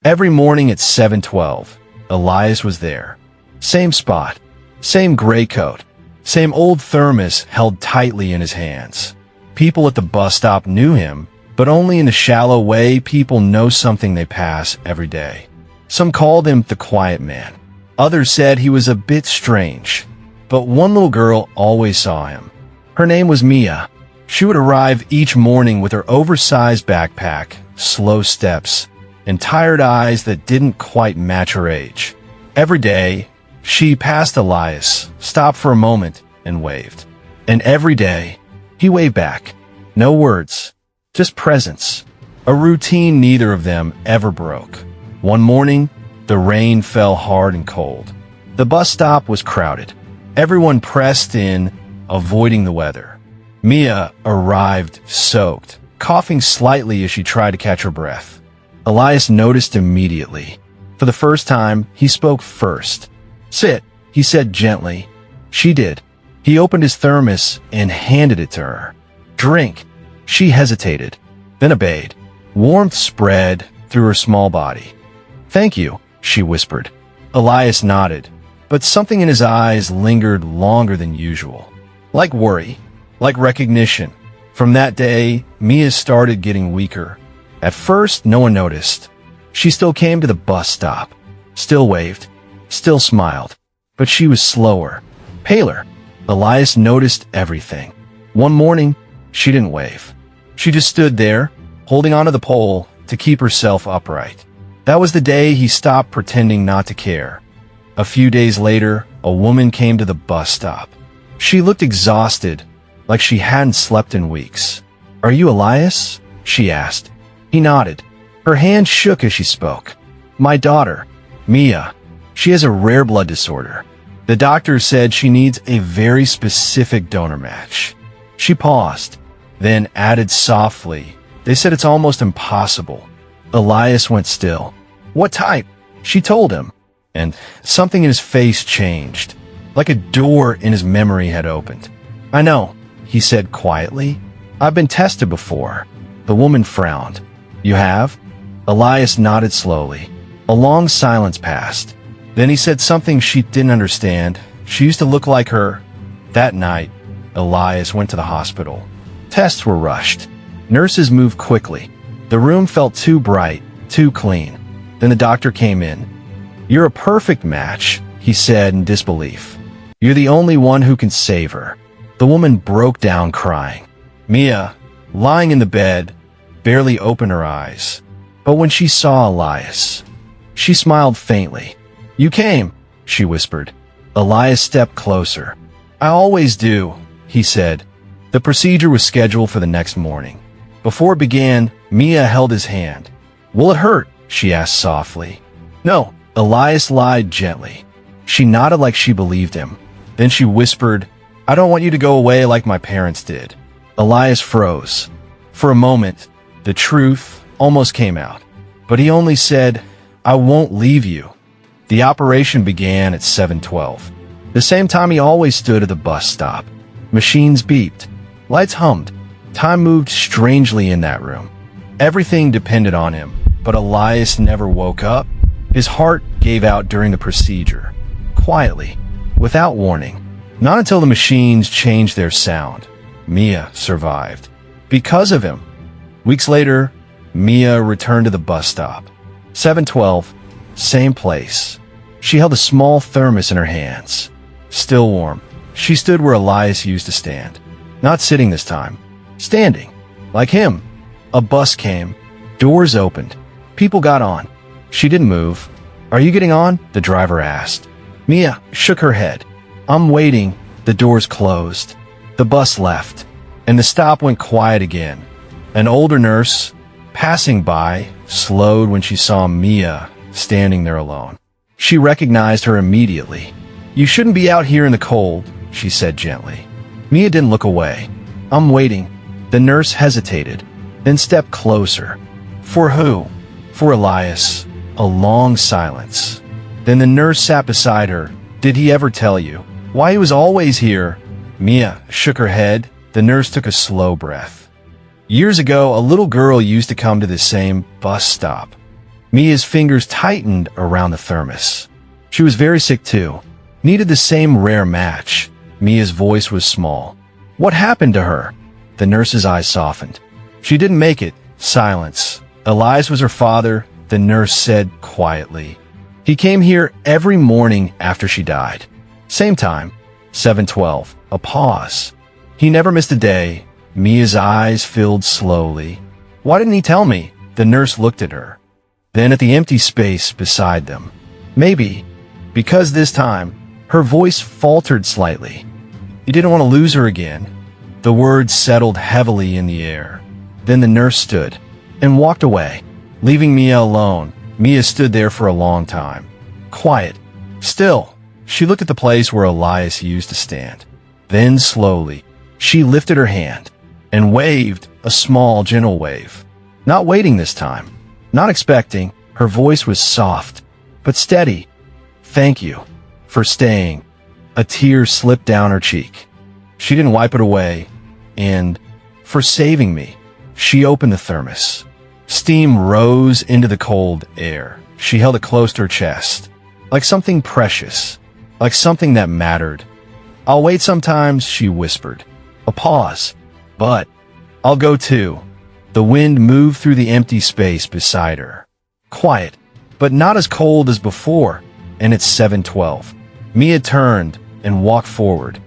Every morning at 7:12, Elias was there. Same spot, same gray coat, same old thermos held tightly in his hands. People at the bus stop knew him, but only in a shallow way people know something they pass every day. Some called him the quiet man. Others said he was a bit strange. But one little girl always saw him. Her name was Mia. She would arrive each morning with her oversized backpack, slow steps, and tired eyes that didn't quite match her age. Every day, she passed Elias, stopped for a moment, and waved. And every day, he waved back. No words, just presence. A routine neither of them ever broke. One morning, the rain fell hard and cold. The bus stop was crowded. Everyone pressed in, avoiding the weather. Mia arrived soaked, coughing slightly as she tried to catch her breath. Elias noticed immediately. For the first time, he spoke first. "Sit," he said gently. She did. He opened his thermos and handed it to her. "Drink." She hesitated, then obeyed. Warmth spread through her small body. "Thank you," she whispered. Elias nodded, but something in his eyes lingered longer than usual. Like worry, like recognition. From that day, Mia started getting weaker. At first, no one noticed. She still came to the bus stop, still waved, still smiled, but she was slower, paler. Elias noticed everything. One morning, she didn't wave. She just stood there, holding onto the pole to keep herself upright. That was the day he stopped pretending not to care. A few days later, a woman came to the bus stop. She looked exhausted, like she hadn't slept in weeks. "Are you Elias?" she asked. He nodded. Her hand shook as she spoke. "My daughter, Mia. She has a rare blood disorder. The doctor said she needs a very specific donor match." She paused, then added softly, "They said it's almost impossible." Elias went still. "What type?" She told him, and something in his face changed, like a door in his memory had opened. "I know," he said quietly. "I've been tested before." The woman frowned. "You have?" Elias nodded slowly. A long silence passed. Then he said something she didn't understand. She used to look like her. That night, Elias went to the hospital. Tests were rushed. Nurses moved quickly. The room felt too bright, too clean. Then the doctor came in. "You're a perfect match," he said in disbelief. "You're the only one who can save her." The woman broke down crying. Mia, lying in the bed, barely opened her eyes. But when she saw Elias, she smiled faintly. "You came," she whispered. Elias stepped closer. "I always do," he said. The procedure was scheduled for the next morning. Before it began, Mia held his hand. "Will it hurt?" she asked softly. "No," Elias lied gently. She nodded like she believed him. Then she whispered, "I don't want you to go away like my parents did." Elias froze. For a moment, the truth almost came out. But he only said, "I won't leave you." The operation began at 7:12. The same time he always stood at the bus stop. Machines beeped. Lights hummed. Time moved strangely in that room. Everything depended on him, but Elias never woke up. His heart gave out during the procedure. Quietly, without warning. Not until the machines changed their sound. Mia survived. Because of him. Weeks later, Mia returned to the bus stop. 7:12, same place. She held a small thermos in her hands. Still warm. She stood where Elias used to stand. Not sitting this time. Standing. Like him. A bus came. Doors opened. People got on. She didn't move. "Are you getting on?" the driver asked. Mia shook her head. "I'm waiting." The doors closed. The bus left. And the stop went quiet again. An older nurse, passing by, slowed when she saw Mia standing there alone. She recognized her immediately. "You shouldn't be out here in the cold," she said gently. Mia didn't look away. "I'm waiting." The nurse hesitated, then stepped closer. "For who?" "For Elias." A long silence. Then the nurse sat beside her. "Did he ever tell you why he was always here?" Mia shook her head. The nurse took a slow breath. "Years ago, a little girl used to come to the same bus stop. Mia's fingers tightened around the thermos. She was very sick too. Needed the same rare match. Mia's voice was small. What happened to her? The nurse's eyes softened. She didn't make it. Silence. Elias was her father, the nurse said quietly. He came here every morning after she died. Same time, 7:12. A pause. He never missed a day. Mia's eyes filled slowly. Why didn't he tell me? The nurse looked at her. Then at the empty space beside them. Maybe, because this time, her voice faltered slightly. You didn't want to lose her again. The words settled heavily in the air. Then the nurse stood and walked away, leaving Mia alone. Mia stood there for a long time. Quiet. Still. She looked at the place where Elias used to stand. Then slowly, she lifted her hand and waved a small, gentle wave. Not waiting this time. Not expecting. Her voice was soft, but steady. Thank you for staying. A tear slipped down her cheek. She didn't wipe it away. And for saving me. She opened the thermos. Steam rose into the cold air. She held it close to her chest. Like something precious. Like something that mattered. I'll wait sometimes, she whispered. A pause. But I'll go too. The wind moved through the empty space beside her. Quiet, but not as cold as before. And it's 7:12. Mia turned and walked forward.